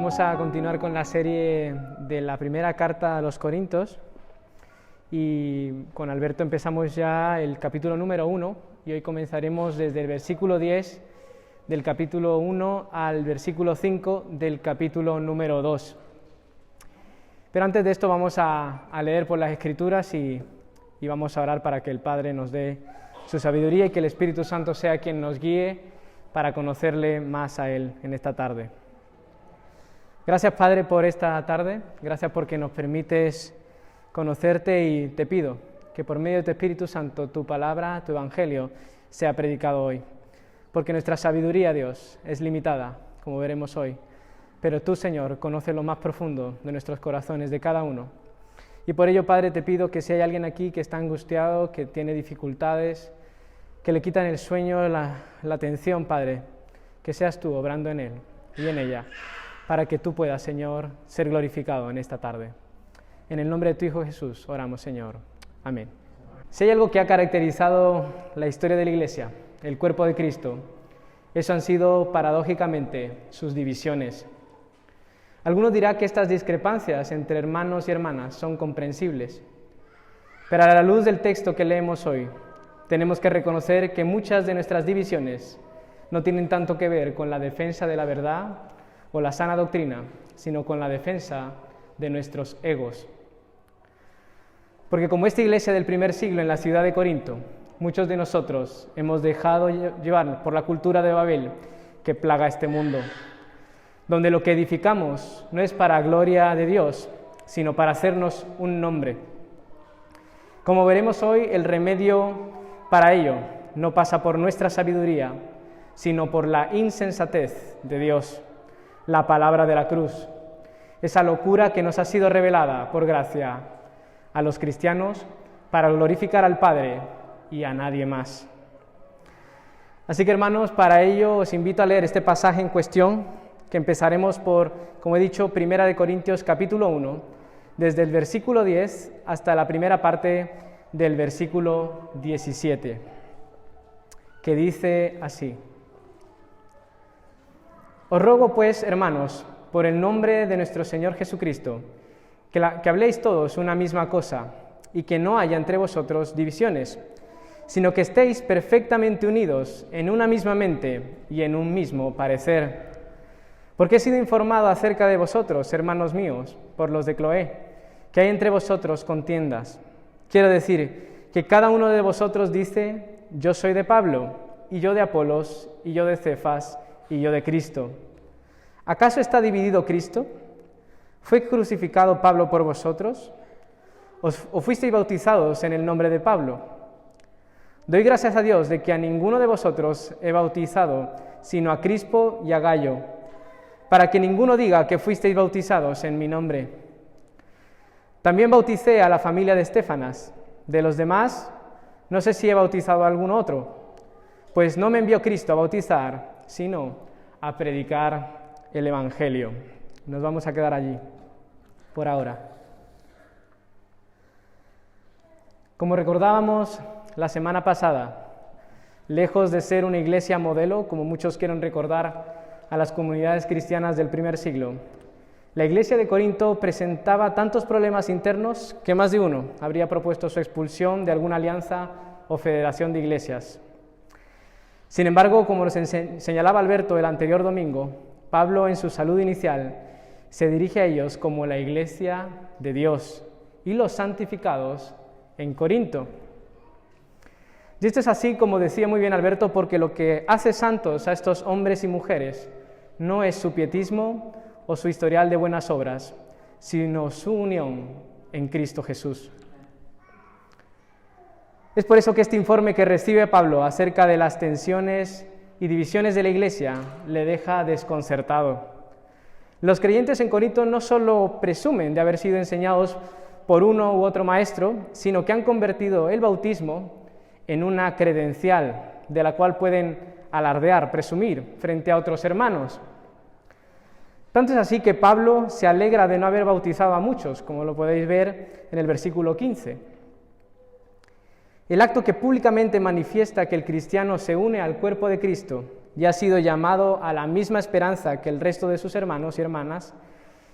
Vamos a continuar con la serie de la primera carta a los Corintios y con Alberto empezamos ya el capítulo número 1 y hoy comenzaremos desde el versículo 10 del capítulo 1 al versículo 5 del capítulo número 2. Pero antes de esto vamos a leer por las Escrituras y vamos a orar para que el Padre nos dé su sabiduría y que el Espíritu Santo sea quien nos guíe para conocerle más a Él en esta tarde. Gracias, Padre, por esta tarde, gracias porque nos permites conocerte y te pido que por medio de tu Espíritu Santo, tu palabra, tu evangelio, sea predicado hoy. Porque nuestra sabiduría, Dios, es limitada, como veremos hoy, pero tú, Señor, conoces lo más profundo de nuestros corazones, de cada uno. Y por ello, Padre, te pido que si hay alguien aquí que está angustiado, que tiene dificultades, que le quitan el sueño, la atención, Padre, que seas tú obrando en él y en ella, para que tú puedas, Señor, ser glorificado en esta tarde. En el nombre de tu Hijo Jesús oramos, Señor. Amén. Si hay algo que ha caracterizado la historia de la Iglesia, el cuerpo de Cristo, eso han sido, paradójicamente, sus divisiones. Algunos dirán que estas discrepancias entre hermanos y hermanas son comprensibles, pero a la luz del texto que leemos hoy, tenemos que reconocer que muchas de nuestras divisiones no tienen tanto que ver con la defensa de la verdad o la sana doctrina, sino con la defensa de nuestros egos. Porque como esta iglesia del primer siglo en la ciudad de Corinto, muchos de nosotros hemos dejado llevar por la cultura de Babel que plaga este mundo, donde lo que edificamos no es para gloria de Dios, sino para hacernos un nombre. Como veremos hoy, el remedio para ello no pasa por nuestra sabiduría, sino por la insensatez de Dios, la palabra de la cruz, esa locura que nos ha sido revelada por gracia a los cristianos para glorificar al Padre y a nadie más. Así que, hermanos, para ello os invito a leer este pasaje en cuestión, que empezaremos por, como he dicho, 1 Corintios capítulo 1, desde el versículo 10 hasta la primera parte del versículo 17, que dice así: Os ruego, pues, hermanos, por el nombre de nuestro Señor Jesucristo, que habléis todos una misma cosa, y que no haya entre vosotros divisiones, sino que estéis perfectamente unidos en una misma mente y en un mismo parecer. Porque he sido informado acerca de vosotros, hermanos míos, por los de Cloé, que hay entre vosotros contiendas. Quiero decir que cada uno de vosotros dice: yo soy de Pablo, y yo de Apolos, y yo de Cefas, y yo de Cristo. ¿Acaso está dividido Cristo? ¿Fue crucificado Pablo por vosotros? ¿O fuisteis bautizados en el nombre de Pablo? Doy gracias a Dios de que a ninguno de vosotros he bautizado, sino a Crispo y a Gayo, para que ninguno diga que fuisteis bautizados en mi nombre. También bauticé a la familia de Estéfanas. De los demás, no sé si he bautizado a algún otro, pues no me envió Cristo a bautizar, sino a predicar el Evangelio. Nos vamos a quedar allí, por ahora. Como recordábamos la semana pasada, lejos de ser una iglesia modelo, como muchos quieren recordar a las comunidades cristianas del primer siglo, la iglesia de Corinto presentaba tantos problemas internos que más de uno habría propuesto su expulsión de alguna alianza o federación de iglesias. Sin embargo, como nos señalaba Alberto el anterior domingo, Pablo en su saludo inicial se dirige a ellos como la iglesia de Dios y los santificados en Corinto. Y esto es así, como decía muy bien Alberto, porque lo que hace santos a estos hombres y mujeres no es su pietismo o su historial de buenas obras, sino su unión en Cristo Jesús. Es por eso que este informe que recibe Pablo acerca de las tensiones y divisiones de la iglesia le deja desconcertado. Los creyentes en Corinto no solo presumen de haber sido enseñados por uno u otro maestro, sino que han convertido el bautismo en una credencial de la cual pueden alardear, presumir frente a otros hermanos. Tanto es así que Pablo se alegra de no haber bautizado a muchos, como lo podéis ver en el versículo 15. El acto que públicamente manifiesta que el cristiano se une al cuerpo de Cristo y ha sido llamado a la misma esperanza que el resto de sus hermanos y hermanas,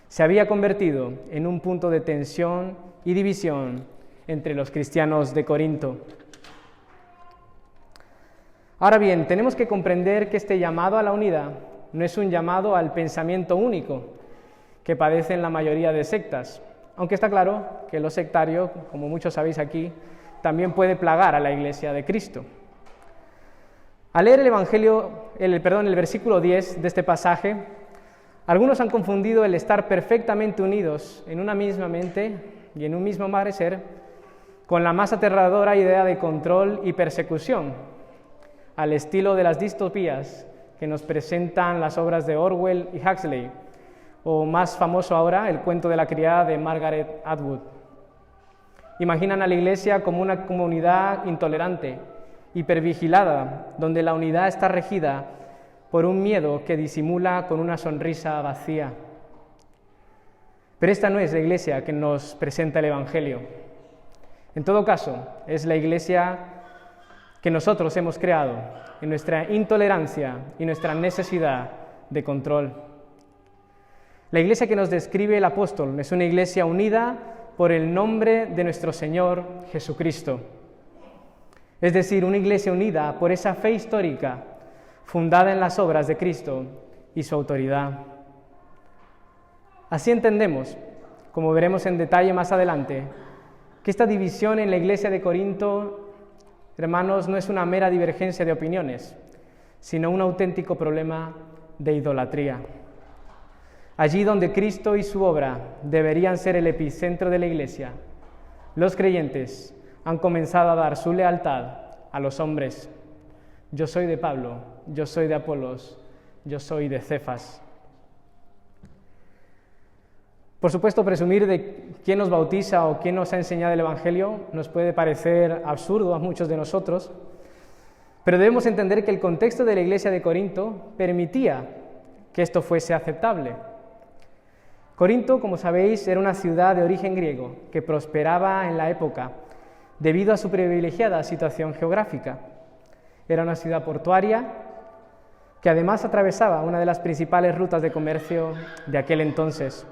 se había convertido en un punto de tensión y división entre los cristianos de Corinto. Ahora bien, tenemos que comprender que este llamado a la unidad no es un llamado al pensamiento único que padecen la mayoría de sectas, aunque está claro que lo sectario, como muchos sabéis aquí, también puede plagar a la Iglesia de Cristo. Al leer el versículo 10 de este pasaje, algunos han confundido el estar perfectamente unidos en una misma mente y en un mismo parecer con la más aterradora idea de control y persecución, al estilo de las distopías que nos presentan las obras de Orwell y Huxley, o más famoso ahora, el cuento de la criada de Margaret Atwood. Imaginan a la Iglesia como una comunidad intolerante, hipervigilada, donde la unidad está regida por un miedo que disimula con una sonrisa vacía. Pero esta no es la Iglesia que nos presenta el Evangelio. En todo caso, es la Iglesia que nosotros hemos creado en nuestra intolerancia y nuestra necesidad de control. La Iglesia que nos describe el apóstol es una Iglesia unida por el nombre de nuestro Señor Jesucristo. Es decir, una Iglesia unida por esa fe histórica fundada en las obras de Cristo y su autoridad. Así entendemos, como veremos en detalle más adelante, que esta división en la Iglesia de Corinto, hermanos, no es una mera divergencia de opiniones, sino un auténtico problema de idolatría. Allí donde Cristo y su obra deberían ser el epicentro de la Iglesia, los creyentes han comenzado a dar su lealtad a los hombres. Yo soy de Pablo, yo soy de Apolos, yo soy de Cefas. Por supuesto, presumir de quién nos bautiza o quién nos ha enseñado el Evangelio nos puede parecer absurdo a muchos de nosotros, pero debemos entender que el contexto de la Iglesia de Corinto permitía que esto fuese aceptable. Corinto, como sabéis, era una ciudad de origen griego que prosperaba en la época debido a su privilegiada situación geográfica. Era una ciudad portuaria que además atravesaba una de las principales rutas de comercio de aquel entonces.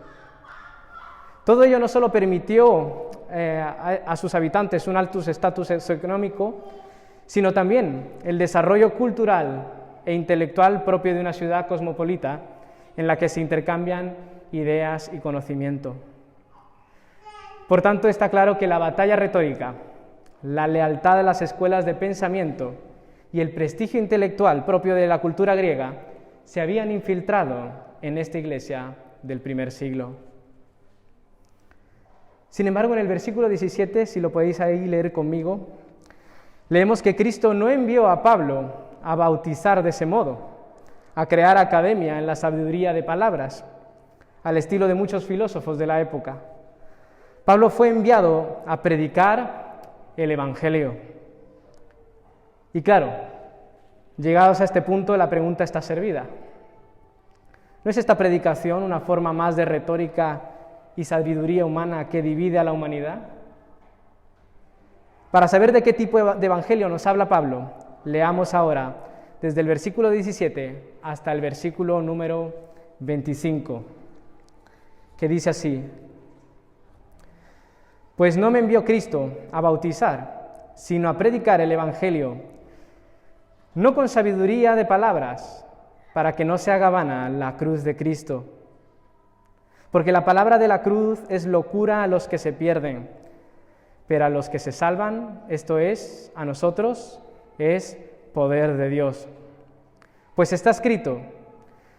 Todo ello no solo permitió a sus habitantes un alto estatus socioeconómico, sino también el desarrollo cultural e intelectual propio de una ciudad cosmopolita en la que se intercambian ideas y conocimiento. Por tanto, está claro que la batalla retórica, la lealtad a las escuelas de pensamiento y el prestigio intelectual propio de la cultura griega se habían infiltrado en esta iglesia del primer siglo. Sin embargo, en el versículo 17, si lo podéis ahí leer conmigo, leemos que Cristo no envió a Pablo a bautizar de ese modo, a crear academia en la sabiduría de palabras, al estilo de muchos filósofos de la época. Pablo fue enviado a predicar el Evangelio. Y claro, llegados a este punto, la pregunta está servida. ¿No es esta predicación una forma más de retórica y sabiduría humana que divide a la humanidad? Para saber de qué tipo de evangelio nos habla Pablo, leamos ahora desde el versículo 17 hasta el versículo número 25, que dice así: Pues no me envió Cristo a bautizar, sino a predicar el evangelio, no con sabiduría de palabras, para que no se haga vana la cruz de Cristo. Porque la palabra de la cruz es locura a los que se pierden, pero a los que se salvan, esto es, a nosotros, es poder de Dios. Pues está escrito: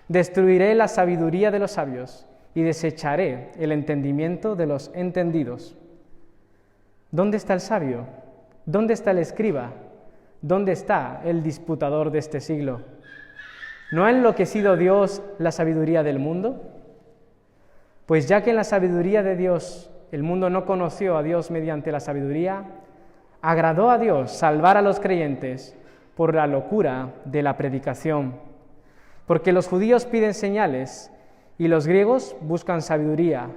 destruiré la sabiduría de los sabios y desecharé el entendimiento de los entendidos. ¿Dónde está el sabio? ¿Dónde está el escriba? ¿Dónde está el disputador de este siglo? ¿No ha enloquecido Dios la sabiduría del mundo? Pues ya que en la sabiduría de Dios el mundo no conoció a Dios mediante la sabiduría, agradó a Dios salvar a los creyentes por la locura de la predicación. Porque los judíos piden señales y los griegos buscan sabiduría,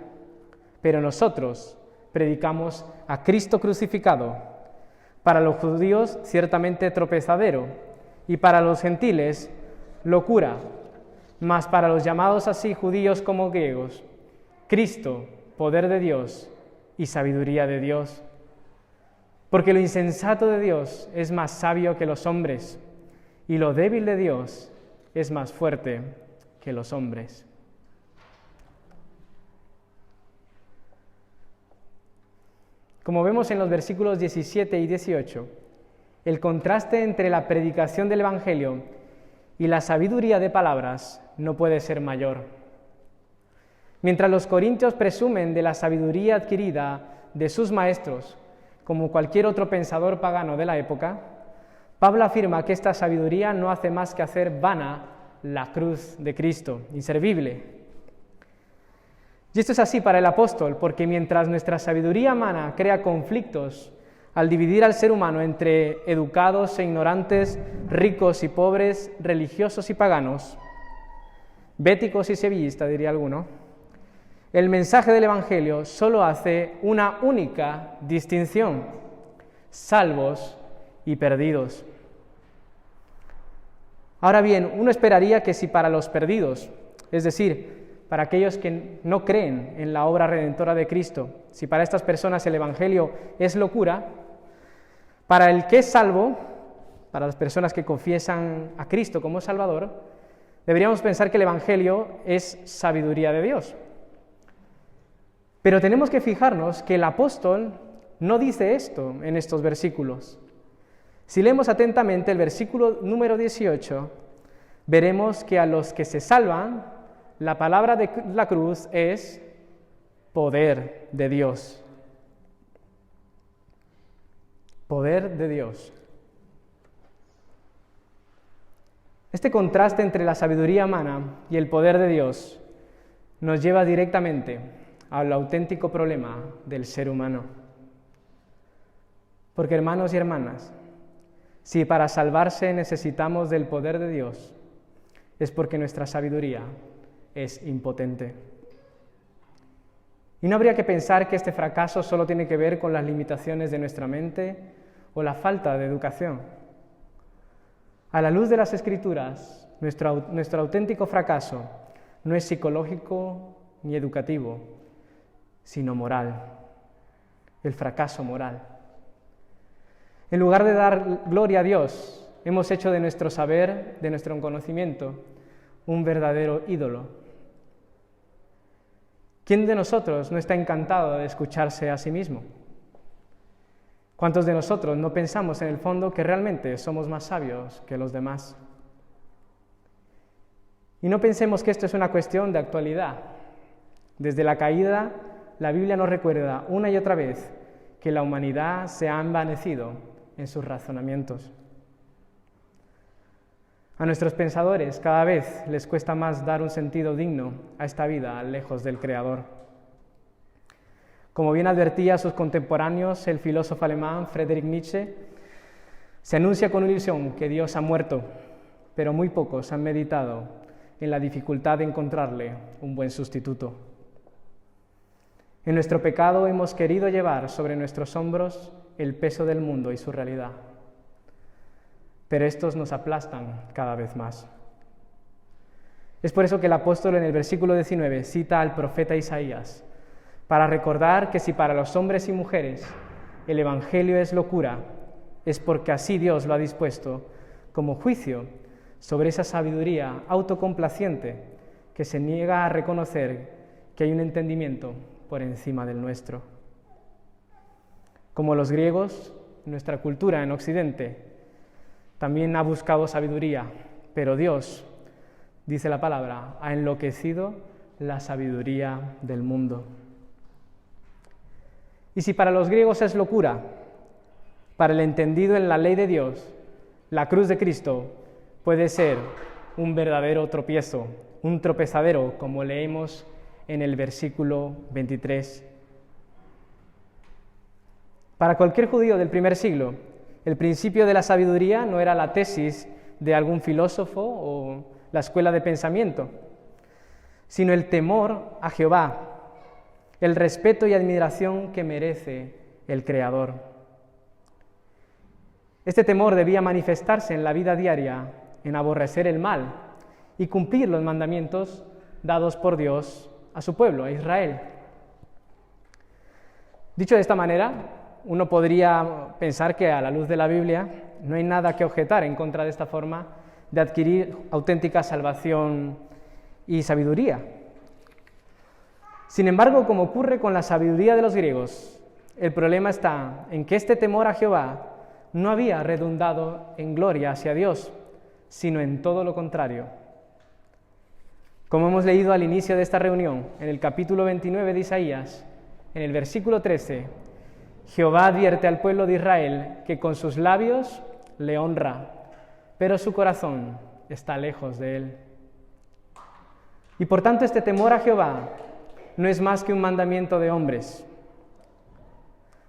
pero nosotros predicamos a Cristo crucificado, para los judíos ciertamente tropezadero y para los gentiles locura, mas para los llamados así judíos como griegos, Cristo, poder de Dios y sabiduría de Dios. Porque lo insensato de Dios es más sabio que los hombres, y lo débil de Dios es más fuerte que los hombres. Como vemos en los versículos 17 y 18, el contraste entre la predicación del Evangelio y la sabiduría de palabras no puede ser mayor. Mientras los corintios presumen de la sabiduría adquirida de sus maestros, como cualquier otro pensador pagano de la época, Pablo afirma que esta sabiduría no hace más que hacer vana la cruz de Cristo, inservible. Y esto es así para el apóstol, porque mientras nuestra sabiduría humana crea conflictos al dividir al ser humano entre educados e ignorantes, ricos y pobres, religiosos y paganos, béticos y sevillistas, diría alguno, el mensaje del Evangelio solo hace una única distinción: salvos y perdidos. Ahora bien, uno esperaría que si para los perdidos, es decir, para aquellos que no creen en la obra redentora de Cristo, si para estas personas el Evangelio es locura, para el que es salvo, para las personas que confiesan a Cristo como Salvador, deberíamos pensar que el Evangelio es sabiduría de Dios. Pero tenemos que fijarnos que el apóstol no dice esto en estos versículos. Si leemos atentamente el versículo número 18, veremos que a los que se salvan, la palabra de la cruz es poder de Dios. Poder de Dios. Este contraste entre la sabiduría humana y el poder de Dios nos lleva directamente al auténtico problema del ser humano. Porque, hermanos y hermanas, si para salvarse necesitamos del poder de Dios, es porque nuestra sabiduría es impotente. Y no habría que pensar que este fracaso solo tiene que ver con las limitaciones de nuestra mente o la falta de educación. A la luz de las Escrituras, nuestro auténtico fracaso no es psicológico ni educativo, sino moral, el fracaso moral. En lugar de dar gloria a Dios, hemos hecho de nuestro saber, de nuestro conocimiento, un verdadero ídolo. ¿Quién de nosotros no está encantado de escucharse a sí mismo? ¿Cuántos de nosotros no pensamos en el fondo que realmente somos más sabios que los demás? Y no pensemos que esto es una cuestión de actualidad. Desde la caída, la Biblia nos recuerda una y otra vez que la humanidad se ha envanecido en sus razonamientos. A nuestros pensadores cada vez les cuesta más dar un sentido digno a esta vida lejos del Creador. Como bien advertía a sus contemporáneos el filósofo alemán Friedrich Nietzsche, se anuncia con ilusión que Dios ha muerto, pero muy pocos han meditado en la dificultad de encontrarle un buen sustituto. En nuestro pecado hemos querido llevar sobre nuestros hombros el peso del mundo y su realidad, pero estos nos aplastan cada vez más. Es por eso que el apóstol en el versículo 19 cita al profeta Isaías, para recordar que si para los hombres y mujeres el Evangelio es locura, es porque así Dios lo ha dispuesto como juicio sobre esa sabiduría autocomplaciente que se niega a reconocer que hay un entendimiento por encima del nuestro. Como los griegos, nuestra cultura en Occidente también ha buscado sabiduría, pero Dios, dice la palabra, ha enloquecido la sabiduría del mundo. Y si para los griegos es locura, para el entendido en la ley de Dios, la cruz de Cristo puede ser un verdadero tropiezo, un tropezadero, como leemos en el versículo 23. Para cualquier judío del primer siglo, el principio de la sabiduría no era la tesis de algún filósofo o la escuela de pensamiento, sino el temor a Jehová, el respeto y admiración que merece el Creador. Este temor debía manifestarse en la vida diaria, en aborrecer el mal y cumplir los mandamientos dados por Dios a su pueblo, a Israel. Dicho de esta manera, uno podría pensar que a la luz de la Biblia no hay nada que objetar en contra de esta forma de adquirir auténtica salvación y sabiduría. Sin embargo, como ocurre con la sabiduría de los griegos, el problema está en que este temor a Jehová no había redundado en gloria hacia Dios, sino en todo lo contrario. Como hemos leído al inicio de esta reunión, en el capítulo 29 de Isaías, en el versículo 13, Jehová advierte al pueblo de Israel que con sus labios le honra, pero su corazón está lejos de él. Y por tanto este temor a Jehová no es más que un mandamiento de hombres.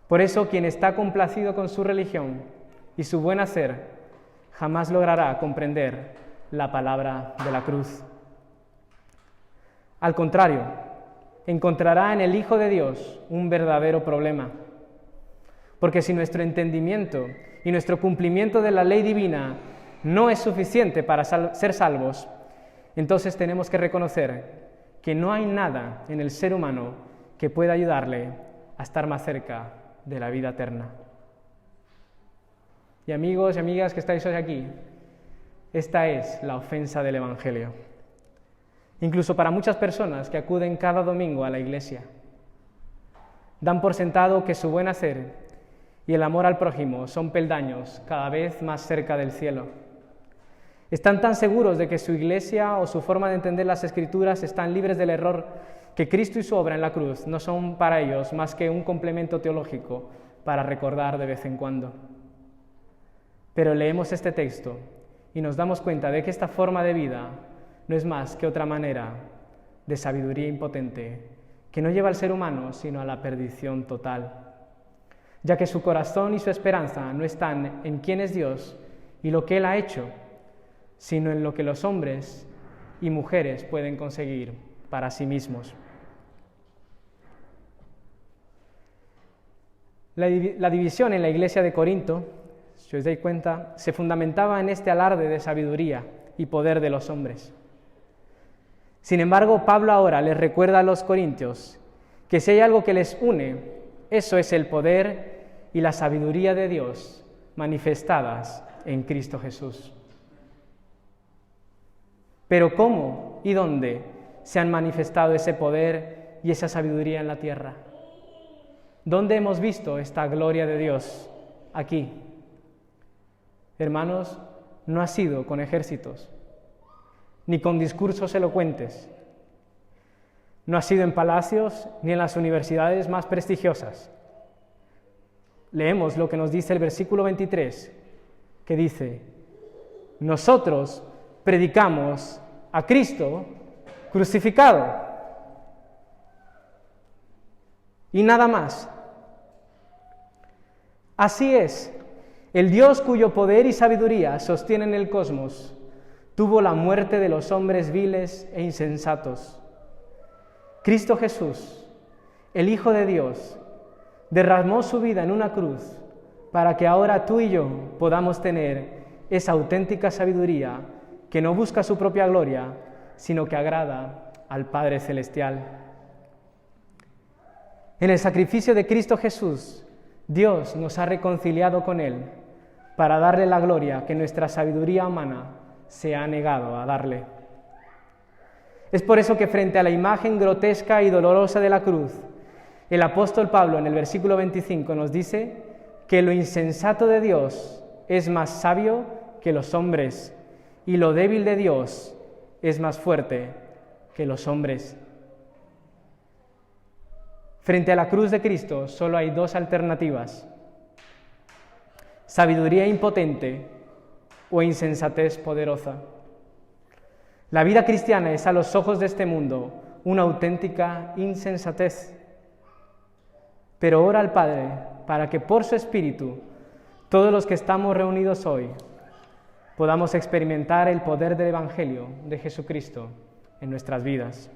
Por eso quien está complacido con su religión y su buen hacer jamás logrará comprender la palabra de la cruz. Al contrario, encontrará en el Hijo de Dios un verdadero problema. Porque si nuestro entendimiento y nuestro cumplimiento de la ley divina no es suficiente para ser salvos, entonces tenemos que reconocer que no hay nada en el ser humano que pueda ayudarle a estar más cerca de la vida eterna. Y amigos y amigas que estáis hoy aquí, esta es la ofensa del Evangelio. Incluso para muchas personas que acuden cada domingo a la iglesia, dan por sentado que su buen hacer y el amor al prójimo son peldaños cada vez más cerca del cielo. Están tan seguros de que su iglesia o su forma de entender las Escrituras están libres del error que Cristo y su obra en la cruz no son para ellos más que un complemento teológico para recordar de vez en cuando. Pero leemos este texto y nos damos cuenta de que esta forma de vida no es más que otra manera de sabiduría impotente que no lleva al ser humano sino a la perdición total, ya que su corazón y su esperanza no están en quién es Dios y lo que Él ha hecho, sino en lo que los hombres y mujeres pueden conseguir para sí mismos. La división en la iglesia de Corinto, si os dais cuenta, se fundamentaba en este alarde de sabiduría y poder de los hombres. Sin embargo, Pablo ahora les recuerda a los corintios que si hay algo que les une, eso es el poder y la sabiduría de Dios manifestadas en Cristo Jesús. Pero ¿cómo y dónde se han manifestado ese poder y esa sabiduría en la tierra? ¿Dónde hemos visto esta gloria de Dios? Aquí. Hermanos, no ha sido con ejércitos, ni con discursos elocuentes. No ha sido en palacios ni en las universidades más prestigiosas. Leemos lo que nos dice el versículo 23, que dice: nosotros predicamos a Cristo crucificado. Y nada más. Así es, el Dios cuyo poder y sabiduría sostienen el cosmos, tuvo la muerte de los hombres viles e insensatos. Cristo Jesús, el Hijo de Dios, derramó su vida en una cruz para que ahora tú y yo podamos tener esa auténtica sabiduría que no busca su propia gloria, sino que agrada al Padre Celestial. En el sacrificio de Cristo Jesús, Dios nos ha reconciliado con Él para darle la gloria que nuestra sabiduría humana se ha negado a darle. Es por eso que frente a la imagen grotesca y dolorosa de la cruz, el apóstol Pablo en el versículo 25 nos dice que lo insensato de Dios es más sabio que los hombres y lo débil de Dios es más fuerte que los hombres. Frente a la cruz de Cristo solo hay dos alternativas: sabiduría impotente o insensatez poderosa. La vida cristiana es a los ojos de este mundo una auténtica insensatez. Pero ora al Padre para que por su Espíritu todos los que estamos reunidos hoy podamos experimentar el poder del Evangelio de Jesucristo en nuestras vidas.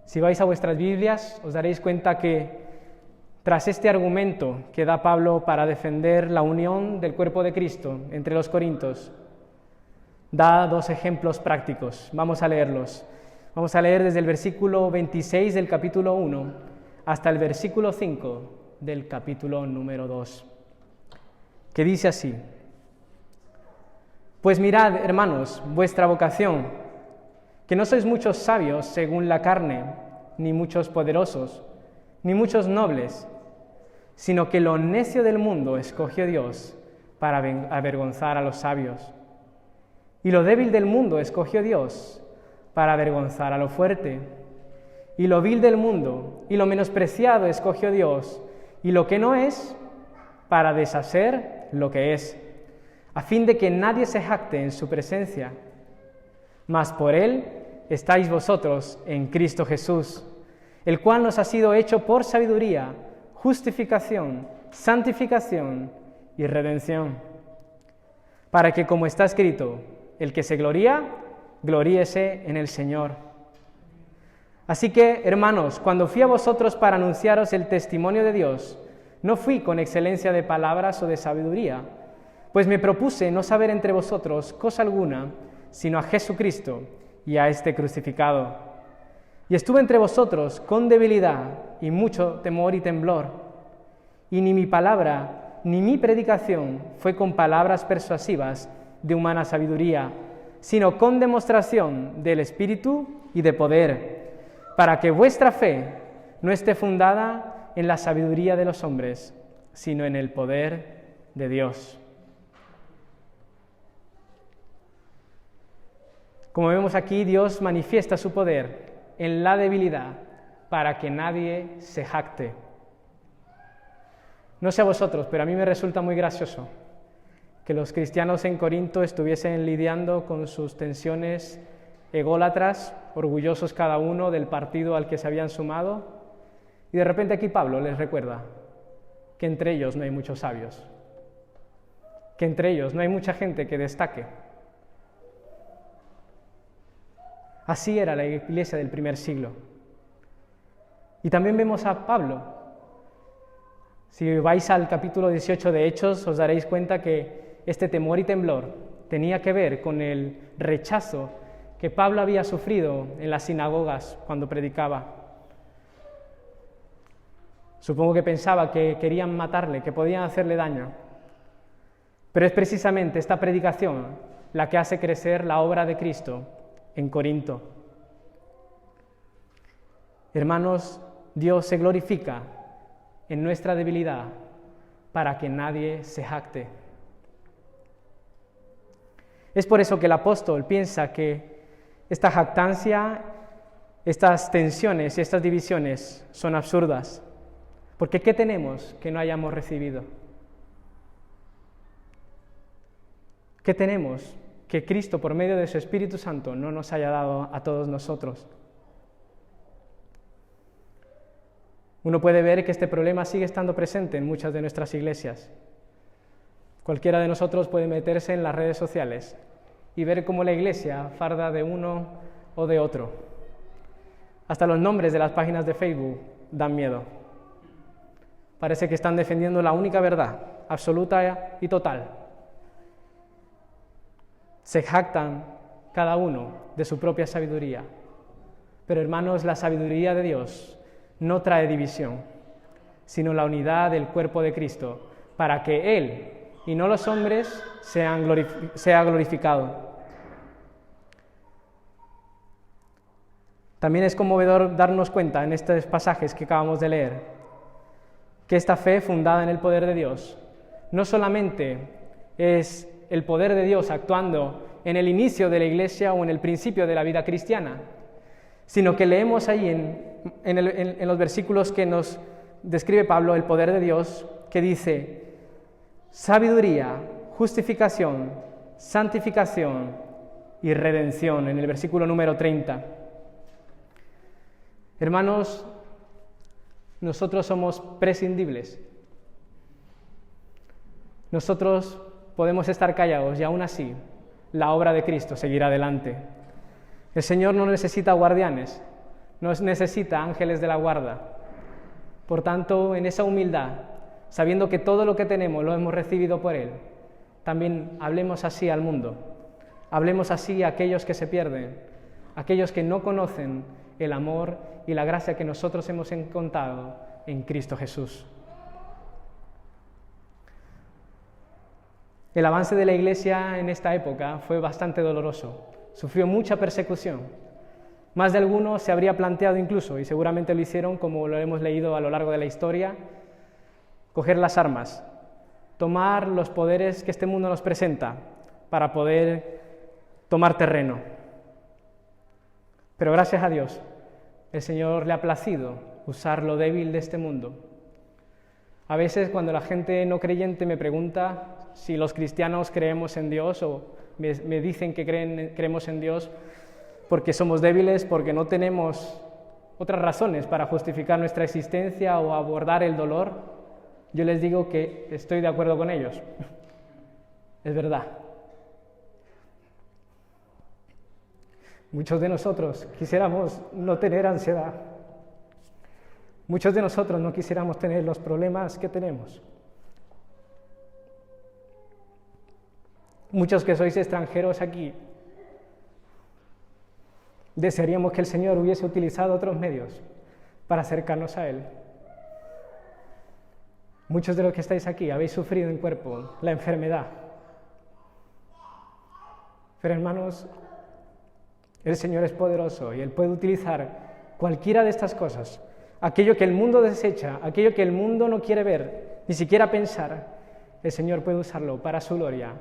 Si vais a vuestras Biblias, os daréis cuenta que tras este argumento que da Pablo para defender la unión del cuerpo de Cristo entre los corintios, da dos ejemplos prácticos. Vamos a leerlos. Vamos a leer desde el versículo 26 del capítulo 1 hasta el versículo 5 del capítulo número 2, que dice así: Pues mirad, hermanos, vuestra vocación, que no sois muchos sabios según la carne, ni muchos poderosos, ni muchos nobles, sino que lo necio del mundo escogió Dios para avergonzar a los sabios. Y lo débil del mundo escogió Dios para avergonzar a lo fuerte. Y lo vil del mundo y lo menospreciado escogió Dios, y lo que no es, para deshacer lo que es, a fin de que nadie se jacte en su presencia. Mas por Él estáis vosotros en Cristo Jesús, el cual nos ha sido hecho por sabiduría, justificación, santificación y redención, para que, como está escrito, el que se gloría, gloríese en el Señor. Así que, hermanos, cuando fui a vosotros para anunciaros el testimonio de Dios, no fui con excelencia de palabras o de sabiduría, pues me propuse no saber entre vosotros cosa alguna, sino a Jesucristo y a este crucificado. Y estuve entre vosotros con debilidad y mucho temor y temblor, y ni mi palabra ni mi predicación fue con palabras persuasivas de humana sabiduría, sino con demostración del Espíritu y de poder, para que vuestra fe no esté fundada en la sabiduría de los hombres, sino en el poder de Dios. Como vemos aquí, Dios manifiesta su poder en la debilidad para que nadie se jacte. No sé a vosotros, pero a mí me resulta muy gracioso que los cristianos en Corinto estuviesen lidiando con sus tensiones ególatras, orgullosos cada uno del partido al que se habían sumado, y de repente aquí Pablo les recuerda que entre ellos no hay muchos sabios, que entre ellos no hay mucha gente que destaque. Así era la iglesia del primer siglo. Y también vemos a Pablo. Si vais al capítulo 18 de Hechos, os daréis cuenta que este temor y temblor tenía que ver con el rechazo que Pablo había sufrido en las sinagogas cuando predicaba. Supongo que pensaba que querían matarle, que podían hacerle daño. Pero es precisamente esta predicación la que hace crecer la obra de Cristo en Corinto. Hermanos, Dios se glorifica en nuestra debilidad para que nadie se jacte. Es por eso que el apóstol piensa que esta jactancia, estas tensiones y estas divisiones son absurdas. Porque ¿qué tenemos que no hayamos recibido? ¿Qué tenemos que Cristo, por medio de su Espíritu Santo, no nos haya dado a todos nosotros? Uno puede ver que este problema sigue estando presente en muchas de nuestras iglesias. Cualquiera de nosotros puede meterse en las redes sociales y ver cómo la iglesia farda de uno o de otro. Hasta los nombres de las páginas de Facebook dan miedo. Parece que están defendiendo la única verdad, absoluta y total. Se jactan cada uno de su propia sabiduría. Pero hermanos, la sabiduría de Dios no trae división, sino la unidad del cuerpo de Cristo, para que Él y no los hombres sea glorificado. También es conmovedor darnos cuenta en estos pasajes que acabamos de leer, que esta fe fundada en el poder de Dios no solamente es el poder de Dios actuando en el inicio de la iglesia o en el principio de la vida cristiana, sino que leemos ahí en los versículos que nos describe Pablo el poder de Dios, que dice sabiduría, justificación, santificación y redención, en el versículo número 30. Hermanos, nosotros somos prescindibles. Nosotros podemos estar callados y aún así la obra de Cristo seguirá adelante. El Señor no necesita guardianes, no necesita ángeles de la guarda, Por tanto, en esa humildad, sabiendo que todo lo que tenemos lo hemos recibido por Él, también hablemos así al mundo, hablemos así a aquellos que se pierden, aquellos que no conocen el amor y la gracia que nosotros hemos encontrado en Cristo Jesús. El avance de la Iglesia en esta época fue bastante doloroso, sufrió mucha persecución. Más de alguno se habría planteado incluso, y seguramente lo hicieron como lo hemos leído a lo largo de la historia, coger las armas, tomar los poderes que este mundo nos presenta para poder tomar terreno. Pero gracias a Dios, el Señor le ha placido usar lo débil de este mundo. A veces cuando la gente no creyente me pregunta si los cristianos creemos en Dios o me dicen que creemos en Dios porque somos débiles, porque no tenemos otras razones para justificar nuestra existencia o abordar el dolor, yo les digo que estoy de acuerdo con ellos. Es verdad. Muchos de nosotros quisiéramos no tener ansiedad. Muchos de nosotros no quisiéramos tener los problemas que tenemos. Muchos que sois extranjeros aquí, desearíamos que el Señor hubiese utilizado otros medios para acercarnos a Él. Muchos de los que estáis aquí habéis sufrido en cuerpo la enfermedad. Pero hermanos, el Señor es poderoso y Él puede utilizar cualquiera de estas cosas. Aquello que el mundo desecha, aquello que el mundo no quiere ver, ni siquiera pensar, el Señor puede usarlo para su gloria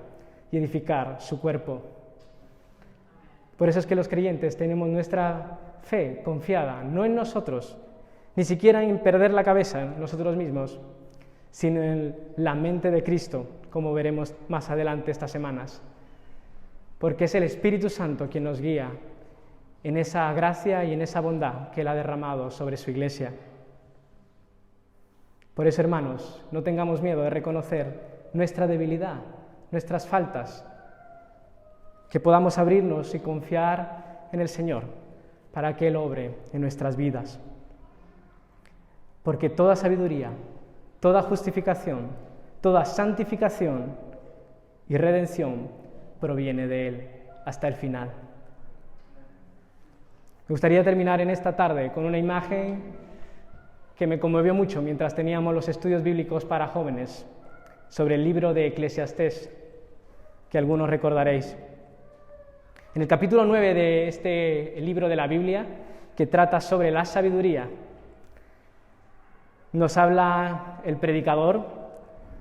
y edificar su cuerpo. Por eso es que los creyentes tenemos nuestra fe confiada, no en nosotros, ni siquiera en perder la cabeza en nosotros mismos, sino en la mente de Cristo, como veremos más adelante estas semanas. Porque es el Espíritu Santo quien nos guía en esa gracia y en esa bondad que Él ha derramado sobre su Iglesia. Por eso, hermanos, no tengamos miedo de reconocer nuestra debilidad, nuestras faltas, que podamos abrirnos y confiar en el Señor para que Él obre en nuestras vidas. Porque toda sabiduría, toda justificación, toda santificación y redención proviene de Él hasta el final. Me gustaría terminar en esta tarde con una imagen que me conmovió mucho mientras teníamos los estudios bíblicos para jóvenes sobre el libro de Eclesiastés, que algunos recordaréis. En el capítulo 9 de este libro de la Biblia, que trata sobre la sabiduría, nos habla el predicador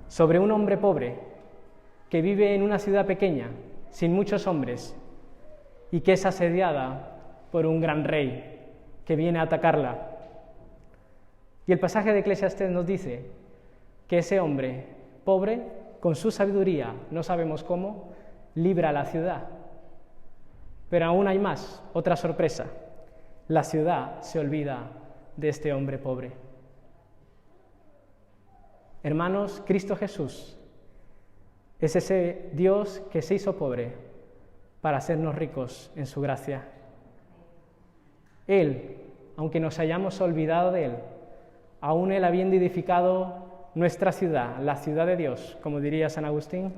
sobre un hombre pobre que vive en una ciudad pequeña, sin muchos hombres, y que es asediada por un gran rey que viene a atacarla. Y el pasaje de Eclesiastés nos dice que ese hombre pobre, con su sabiduría, no sabemos cómo, libra la ciudad. Pero aún hay más, otra sorpresa. La ciudad se olvida de este hombre pobre. Hermanos, Cristo Jesús es ese Dios que se hizo pobre para hacernos ricos en su gracia. Él, aunque nos hayamos olvidado de Él, aún Él habiendo edificado nuestra ciudad, la ciudad de Dios, como diría San Agustín,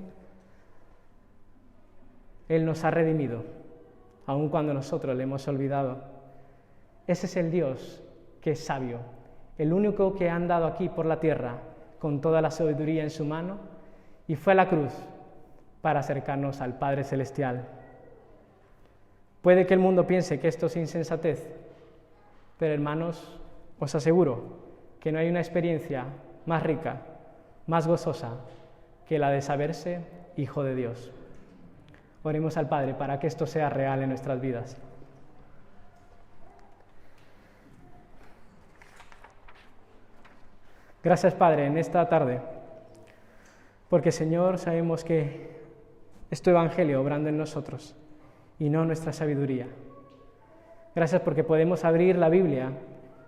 Él nos ha redimido, aun cuando nosotros le hemos olvidado. Ese es el Dios que es sabio, el único que ha andado aquí por la tierra con toda la sabiduría en su mano y fue a la cruz para acercarnos al Padre Celestial. Puede que el mundo piense que esto es insensatez, pero hermanos, os aseguro que no hay una experiencia más rica, más gozosa que la de saberse hijo de Dios. Oremos al Padre para que esto sea real en nuestras vidas. Gracias, Padre, en esta tarde, porque, Señor, sabemos que es tu Evangelio obrando en nosotros y no nuestra sabiduría. Gracias porque podemos abrir la Biblia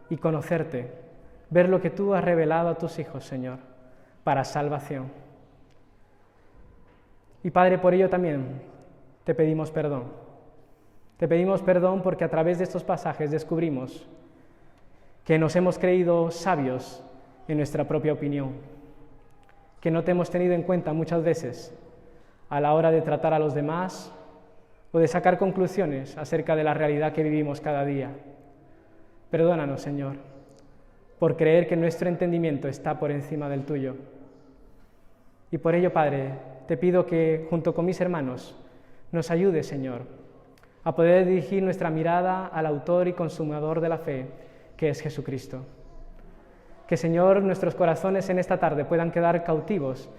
y conocerte, ver lo que tú has revelado a tus hijos, Señor, para salvación. Y, Padre, por ello también te pedimos perdón. Te pedimos perdón porque a través de estos pasajes descubrimos que nos hemos creído sabios en nuestra propia opinión, que no te hemos tenido en cuenta muchas veces a la hora de tratar a los demás o de sacar conclusiones acerca de la realidad que vivimos cada día. Perdónanos, Señor, por creer que nuestro entendimiento está por encima del tuyo. Y por ello, Padre, te pido que, junto con mis hermanos, nos ayudes, Señor, a poder dirigir nuestra mirada al autor y consumador de la fe, que es Jesucristo. Que, Señor, nuestros corazones en esta tarde puedan quedar cautivos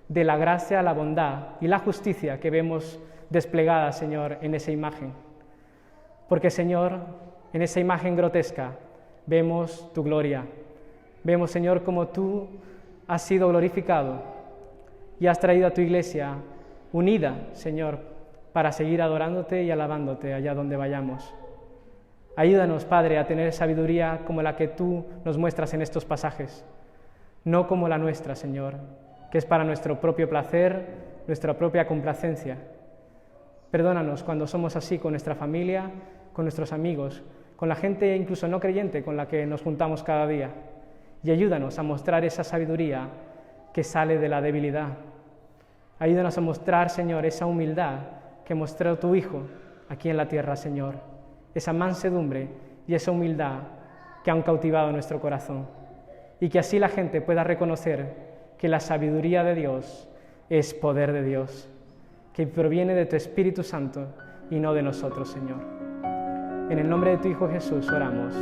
de la gracia, la bondad y la justicia que vemos desplegada, Señor, en esa imagen. Porque, Señor, en esa imagen grotesca vemos tu gloria. Vemos, Señor, cómo tú has sido glorificado y has traído a tu iglesia unida, Señor, para seguir adorándote y alabándote allá donde vayamos. Ayúdanos, Padre, a tener sabiduría como la que tú nos muestras en estos pasajes, no como la nuestra, Señor, que es para nuestro propio placer, nuestra propia complacencia. Perdónanos cuando somos así con nuestra familia, con nuestros amigos, con la gente incluso no creyente con la que nos juntamos cada día. Y ayúdanos a mostrar esa sabiduría que sale de la debilidad. Ayúdanos a mostrar, Señor, esa humildad que mostró tu Hijo aquí en la tierra, Señor. Esa mansedumbre y esa humildad que han cautivado nuestro corazón. Y que así la gente pueda reconocer que la sabiduría de Dios es poder de Dios, que proviene de tu Espíritu Santo y no de nosotros, Señor. En el nombre de tu Hijo Jesús oramos.